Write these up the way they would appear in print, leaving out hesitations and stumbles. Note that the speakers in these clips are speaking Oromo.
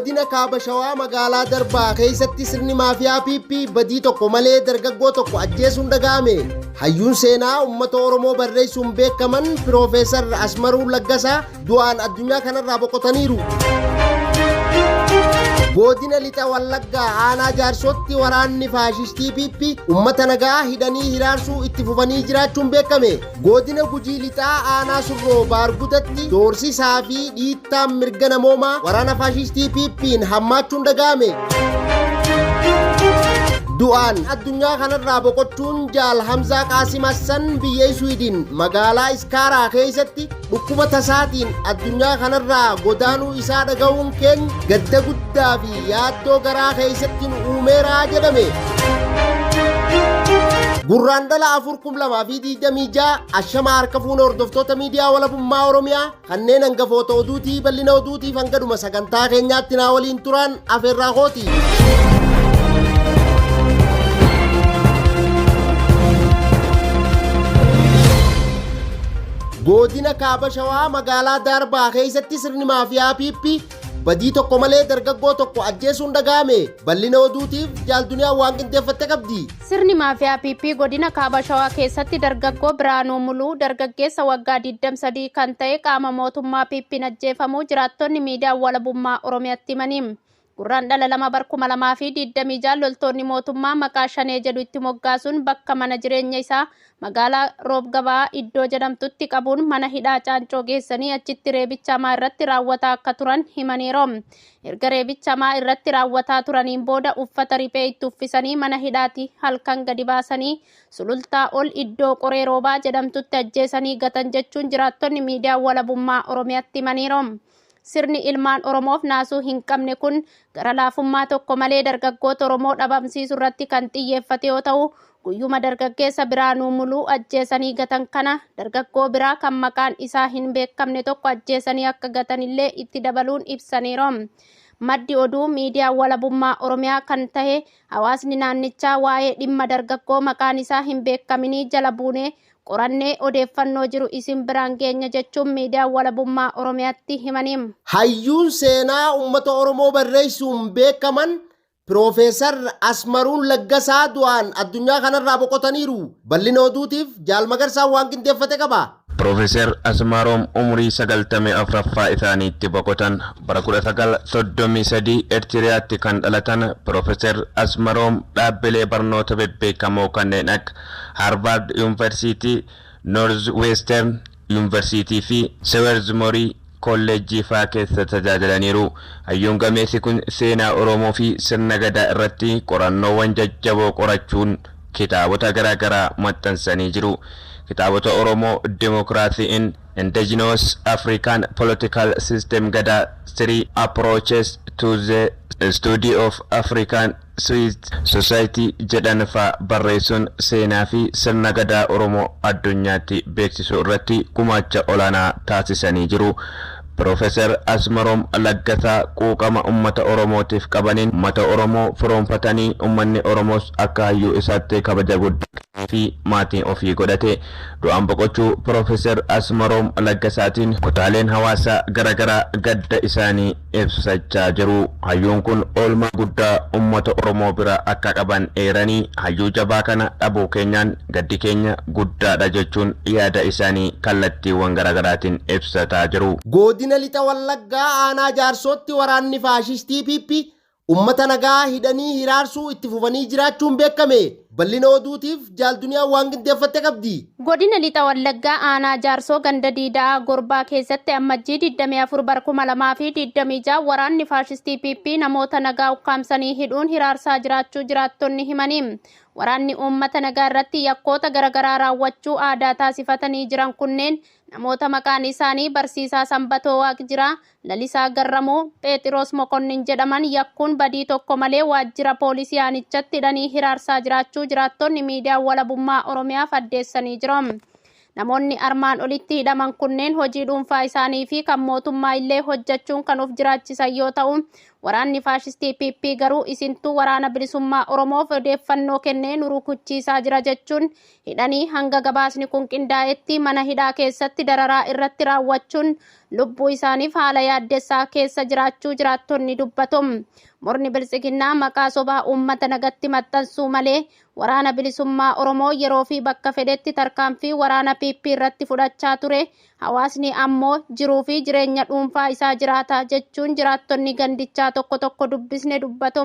godina kaaba shawaa magaalaa darbaa keessatti sirni maafiyaa PP badii tokko malee dargaggoo tokko ajjeesuun dhaga'ame. Hayyuun seenaa uummata Oromoo barreessuun beekaman Piroofeesar Asmaruu Laggasaa du'aan addunyaa kanarraa boqotaniiru. Godina lixa Wallaggaa aanaa Jaarsootti waraanni faashistii PP uummata nagaa hidhanii hiraarsuu itti fufanii jiraachuun beekame. Godina Gujii lixaa aanaa Surroo Baargutatti doorsisaa fi dhiittaan mirga namoomaa waraana faashistii PP'n hammaachuun dhaga'ame. Du'aan addunyaa kanarraa boqochuun Jaal Hamzaa Qaasim Hassan biyya Swiidin magaalaa Iskaaraa keessatti dhukkuba tasaatiin addunyaa kanarraa godaanuu isaa dhaga'uun keenya gadda guddaa fi yaaddoo garaa keessatti nu uumeera jedhame. Gurraandhala 4,2026 ashama harka fuuna hordoftoota miidiyaa walabummaa Oromiyaa kanneen hangafoota oduutii bal'ina oduutiif hangadhuma sagantaa keenyaatti naa waliin turan afeerraa kooti. Godina kaaba shawaa magaalaa darbaa keessatti sirni maafiyaa PP badii tokko malee dargaggoo tokko ajjeesuun dhaga'ame. Bal'ina oduutiif jaalduniyaa waan qindeeffatte qabdi. Sirni maafiyaa PP godina kaaba shawaa keessatti dargaggoo Biraanuu Muluu dargaggeessa waggaa 23 kan ta'e qaama mootummaa PP'n ajjeefamuu jiraattonni miidiyaa walabummaa Oromiyaatti himaniiru. Gurraandhala 2,2026 loltoonni mootummaa maqaa Shanee jedhu itti moggaasuun bakka mana jireenya isaa magaalaa Roobgabaa iddoo jedhamtutti qabuun mana hidhaa Caancoo geessanii achitti reebicha hamaa irratti raawwataa akka turan himaniiru. Erga reebicha hamaa irratti raawwataa turaniin booda uffata riphee itti uffisanii mana hidhaatti halkan gadi baasanii sulultaa ol iddoo qoree roobaa jedhamtutti ajjeesanii gatan jechuun jiraattonni miidiyaa walabummaa Oromiyaatti himaniiru. Sirni ilmaan Oromoof naasuu hin qabne kun gara laafummaa tokko malee dargaggoota Oromoo dhabamsiisuu irratti kan xiyyeeffate yoo ta'u, guyyuma dargaggeessa Biraanuu Muluu ajjeesanii gatan kana dargaggoo biraa kan maqaan isaa hin beekamne tokko ajjeesanii akka gatanillee itti dabaluun ibsaniiru. Maddi oduu miidiyaa walabummaa Oromiyaa kan ta'e hawaasni naannichaa waa'ee dhimma dargaggoo maqaan isaa hin beekaminii jala buunee qorannee odeeffannoo jiru isin biraan geenya jechuun miidiyaa walabummaa Oromiyaatti himaniiru. Hayyuun seenaa uummata Oromoo barreessuun beekaman Piroofeesar Asmaruu Laggasaa du'aan addunyaa kanarraa boqotaniiru. Bal'ina oduutiif Jaal Magarsaa waan qindeeffate qaba. Piroofeesar Asmaroom umurii 94ffaa isaaniitti boqotan bara 1933 Eertiriyaatti kan dhalatan Piroofeesar Asmaroom dhaabbilee barnoota bebbeekamoo kanneen akka Harvard University, Northwestern University fi Salisbury Kolleejjii fa'aa keessa tajaajilaniiru. Hayyuun gameessi kun seenaa Oromoo fi sirna gadaa irratti qorannoowwan jajjaboo qorachuun kitaabota garaa garaa maxxansanii jiru. Kitaabota Oromoo Democracy in Indigenous African Political System Gadaa, Three Approaches to the Study of African Swiss Society jedhan fa'aa barreessuun seenaa fi sirna gadaa Oromoo addunyaatti beeksisuu irratti gumaacha olaanaa taasisanii jiru. Piroofeesar Asmaroom Laggasaa quuqama uummata Oromootiif qabaniin uummata Oromoo firoomfatanii uummanni Oromoos akka hayyuu isaatti kabaja guddaa fi maatii ofii godhate. Du'aan boqochuu Piroofeesar Asmaroom Laggasaatiin kutaaleen hawaasaa garaagaraa gadda isaanii ibsachaa jiru. Hayyuun kun oolmaa guddaa uummata Oromoo bira akka qaban eeranii hayyuu jabaa kana dhabuu keenyaan gaddi keenya guddaadha jechuun yaada isaanii kallattiiwwan garaagaraatiin ibsataa jiru. Godina lixa Wallaggaa aanaa Jaarsootti waraanni faashistii PP uummata nagaa hidhanii hiraarsuu itti fufanii jiraachuun beekame. Bal'ina oduutiif jaalduniyaa waan qindeeffatte qabdi. Godina lixa Wallaggaa aanaa Jaarsoo ganda Diidaa Gorbaa keessatti ammajjii 24 bara 2026 waraanni faashistii PP namoota nagaa ukkaamsanii hidhuun hiraarsaa jiraachuu jiraattonni himaniiru. Waraanni uummata nagaa irratti yakkoota garaagaraa raawwachuu aadaa taasifatanii jiran kunneen namoota maqaan isaanii Barsiisaa Sanbatoo Waaqjiraa, Lalisaa Garramuu, Phexros Mokonnin jedhaman yakkuun badii tokko malee waajjira poolisii aanichatti hidhanii hiraarsaa jiraachuu jiraattonni miidiyaa walabummaa Oromiyaaf addeessanii jiru. Namoonni armaan olitti hidhaman kunneen hojii dhuunfaa isaanii fi kan mootummaa illee hojjechuun kan of jiraachisan yoo ta'u, Waraanni faashistii PP garuu isintuu waraana bilisummaa Oromoof odeeffannoo kennee nu rukuchiisaa jira jechuun hidhanii hanga gabaasni kun qindaa'etti mana hidhaa keessatti dararaa irratti raawwachuun lubbuu isaaniif haala yaaddessaa keessa jiraachuu jiraattonni dubbatu. Murni bilisiginnaa maqaa sobaa uummata nagatti maxxansuu malee waraana bilisummaa Oromoo yeroo fi bakka fedhetti tarkaanfii waraana PP irratti fudhachaa ture. Hawaasni ammoo jiruu fi jireenya dhuunfaa isaa jiraata jechuun jiraattonni gandichaa tokko dubbisne dubbatu.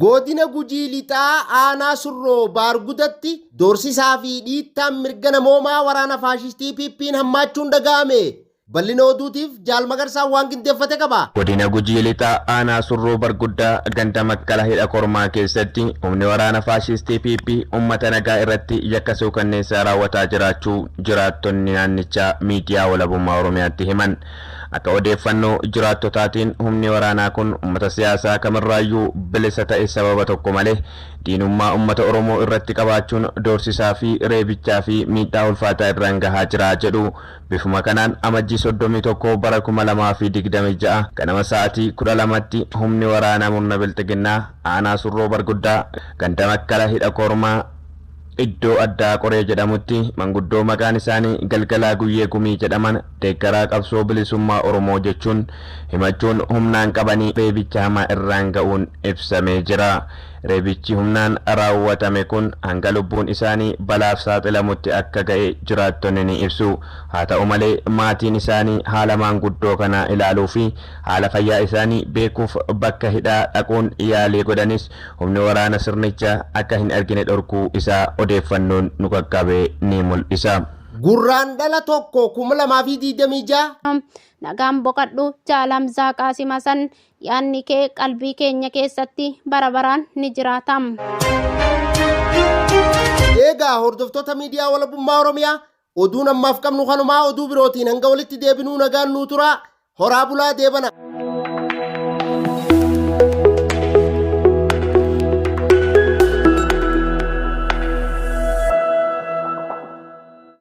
Godina Gujii lixaa aanaa surroo baargudatti doorsisaa fi dhiittaan mirga namoomaa waraana faashistii PP'n hammaachuun dhaga'ame. Bal'ina oduutiif Jaal Magarsaa waan qindeeffate qaba. Godina Gujii lixaa aanaa surroo barguddaa ganda makkala hidha kormaa keessatti humni waraana faashistii PP uummata nagaa irratti yakka suukanneessaa raawwataa jiraachuu jiraattonni naannichaa miidiyaa walabummaa Oromiyaatti himan. Akka odeeffannoo jiraattotaatiin humni waraanaa kun uummata siyaasaa kamirraayyuu bilisa ta'e sababa tokko malee diinummaa uummata Oromoo irratti qabaachuun doorsisaa fi reebichaa fi miidhaa ulfaataa irraan gahaa jira jedhu. Bifuma kanaan amajjii 31 bara 2026 ganama sa'aatii 12tti humni waraanaa murna bilxiginnaa aanaa surroo barguddaa ganda makkala hidha kormaa iddoo addaa qoree jedhamutti manguddoo maqaan isaanii Galgalaa Guyyee Gumii jedhaman deeggaraa qabsoo bilisummaa Oromoo jechuun himachuun humnaan qabanii reebicha hamaa irraan ga'uun ibsamee jira. Reebichi humnaan raawwatame kun hanga lubbuun isaanii balaaf saaxilamutti akka ga'e jiraattonni ni ibsu. Haa ta'u malee maatiin isaanii haala manguddoo kanaa ilaaluu fi haala fayyaa isaanii beekuuf bakka hidhaa dhaquun yaalii godhanis humni waraana sirnichaa akka hin argine dhorkuu isaa odeeffannoon nu qaqqabe ni mul'isa. Gurraandhala 2026 nagaan boqadhu Jaalamzaa Qaasimasan yaanni kee qalbii keenya keessatti bara baraan ni jiraatam. Eegaa hordoftoota miidiyaa walabummaa Oromiyaa oduun ammaaf qabnu kanumaa oduu birootiin hanga walitti deebinuu nagaan nuu tura. Horaa bulaa deebana.